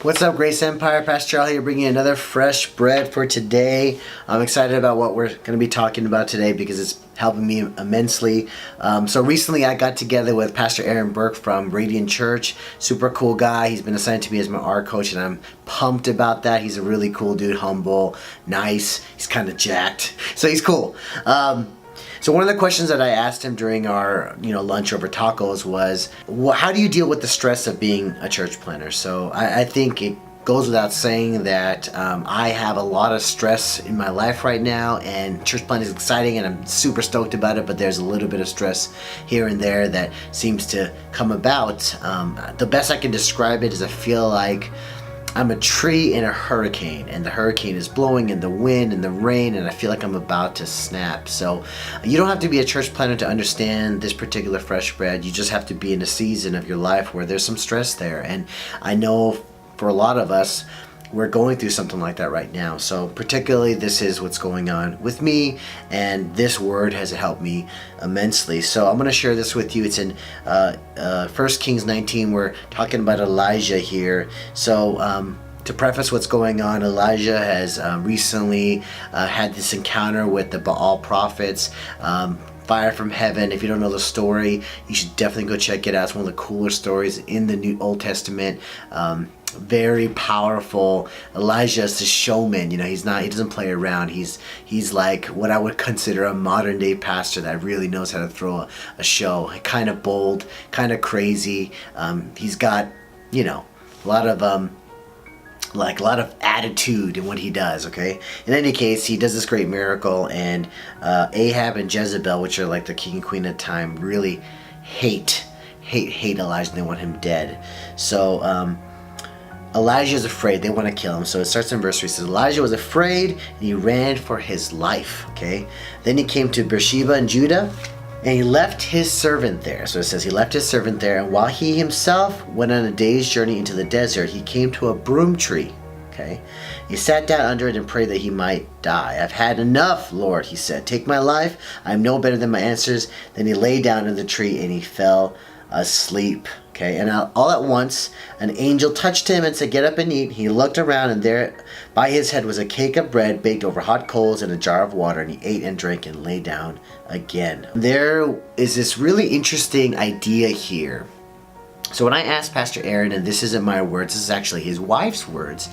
What's up, Grace Empire? Pastor Charles here, bringing you another fresh bread for today. I'm excited about what we're going to be talking about today because it's helping me immensely. So recently I got together with Pastor Aaron Burke from Radiant Church. Super cool guy. He's been assigned to me as my art coach, and I'm pumped about that. He's a really cool dude, humble, nice. He's kind of jacked, so he's cool. So one of the questions that I asked him during our lunch over tacos was, how do you deal with the stress of being a church planner? So I think it goes without saying that I have a lot of stress in my life right now, and church planning is exciting and I'm super stoked about it, but there's a little bit of stress here and there that seems to come about. The best I can describe it is I feel like I'm a tree in a hurricane, and the hurricane is blowing, and the wind and the rain, and I feel like I'm about to snap. So you don't have to be a church planner to understand this particular fresh bread. You just have to be in a season of your life where there's some stress there. And I know for a lot of us, we're going through something like that right now. So particularly this is what's going on with me, and this word has helped me immensely. So I'm going to share this with you. It's in 1 Kings 19. We're talking about Elijah here. So to preface what's going on, Elijah has recently had this encounter with the Baal prophets. Fire from heaven. If you don't know the story, you should definitely go check it out. It's one of the cooler stories in the Old Testament. Very powerful. Elijah is a showman. He doesn't play around. He's like what I would consider a modern day pastor that really knows how to throw a show. Kind of bold, kind of crazy. He's got a lot of attitude in what he does, okay? In any case, he does this great miracle, and Ahab and Jezebel, which are like the king and queen at the time, really hate Elijah, and they want him dead. So Elijah is afraid. They want to kill him. So it starts in verse 3. It says, Elijah was afraid, and he ran for his life, okay? Then he came to Beersheba in Judah, and he left his servant there. So it says he left his servant there, and while he himself went on a day's journey into the desert, he came to a broom tree. Okay, he sat down under it and prayed that he might die. I've had enough, Lord, he said. Take my life. I am no better than my ancestors. Then he lay down in the tree and he fell asleep. Okay, and all at once an angel touched him and said, get up and eat. He looked around, and there by his head was a cake of bread baked over hot coals and a jar of water, and he ate and drank and lay down again. There is this really interesting idea here. So when I asked Pastor Aaron, and this isn't my words, this is actually his wife's words,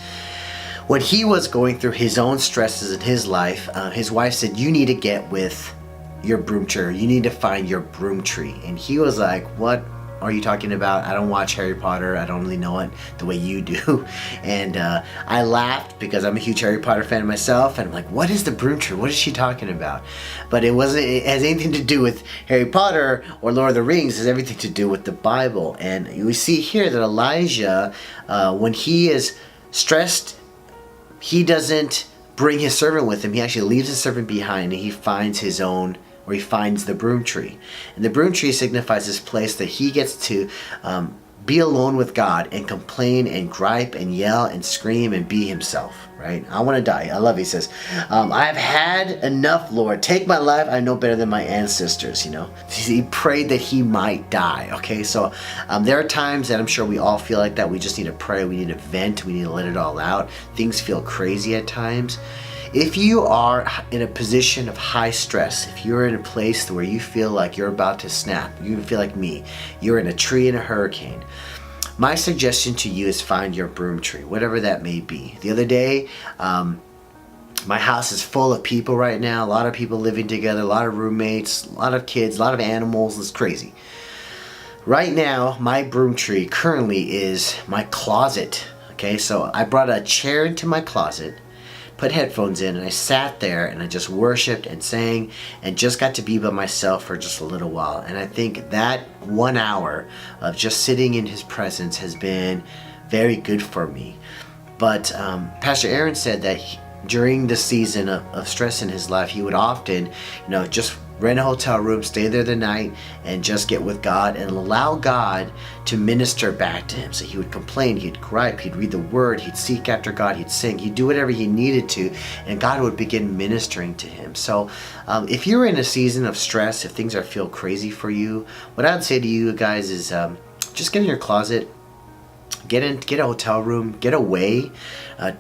when he was going through his own stresses in his life, his wife said, you need to get with your broom tree. You need to find your broom tree. And he was like, what are you talking about? I don't watch Harry Potter. I don't really know it the way you do. And I laughed because I'm a huge Harry Potter fan myself, and I'm like, what is the broom tree? What is she talking about? But it has anything to do with Harry Potter or Lord of the Rings. It has everything to do with the Bible. And we see here that Elijah, when he is stressed, he doesn't bring his servant with him. He actually leaves his servant behind, and he finds his own, where he finds the broom tree. And the broom tree signifies this place that he gets to be alone with God and complain and gripe and yell and scream and be himself, right? I want to die. I love it. He says, I've had enough, Lord. Take my life. I know better than my ancestors, He prayed that he might die, okay? So there are times that I'm sure we all feel like that. We just need to pray. We need to vent. We need to let it all out. Things feel crazy at times. If you are in a position of high stress, if you're in a place where you feel like you're about to snap, you feel like me, you're in a tree in a hurricane, my suggestion to you is find your broom tree, whatever that may be. The other day, my house is full of people right now, a lot of people living together, a lot of roommates, a lot of kids, a lot of animals. It's crazy. Right now, my broom tree currently is my closet. Okay, so I brought a chair into my closet, put headphones in, and I sat there and I just worshiped and sang and just got to be by myself for just a little while. And I think that 1 hour of just sitting in his presence has been very good for me. But Pastor Aaron said that during the season of stress in his life, he would often, just rent a hotel room, stay there the night, and just get with God and allow God to minister back to him. So he would complain, he'd gripe, he'd read the word, he'd seek after God, he'd sing, he'd do whatever he needed to, and God would begin ministering to him. So if you're in a season of stress, if things feel crazy for you, what I would say to you guys is just get in your closet, Get a hotel room, get away,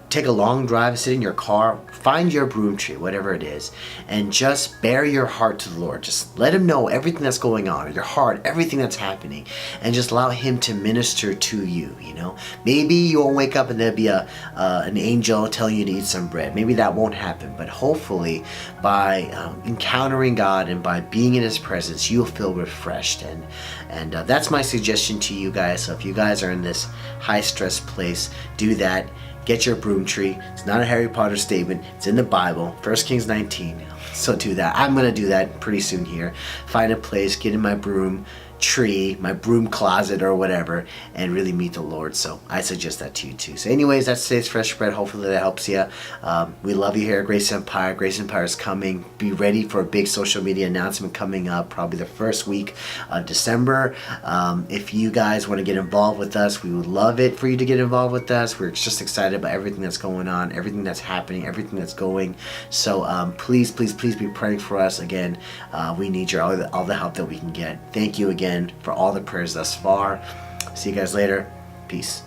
take a long drive, sit in your car, find your broom tree, whatever it is, and just bare your heart to the Lord. Just let him know everything that's going on, your heart, everything that's happening, and just allow him to minister to you, you know. Maybe you won't wake up and there'll be an angel telling you to eat some bread. Maybe that won't happen, but hopefully by encountering God and by being in his presence, you'll feel refreshed. And that's my suggestion to you guys. So if you guys are in this high stress place, do that. Get your broom tree. It's not a Harry Potter statement. It's in the Bible, 1 Kings 19. So do that. I'm going to do that pretty soon here. Find a place, get in my broom tree, my broom closet or whatever, and really meet the Lord. So I suggest that to you too. So anyways, that's today's Fresh Bread. Hopefully that helps you. We love you here at Grace Empire. Grace Empire is coming. Be ready for a big social media announcement coming up, probably the first week of December. If you guys want to get involved with us, we would love it for you to get involved with us. We're just excited about everything that's going on, everything that's happening, everything that's going. So please be praying for us. Again, we need all the help that we can get. Thank you again for all the prayers thus far. See you guys later. Peace.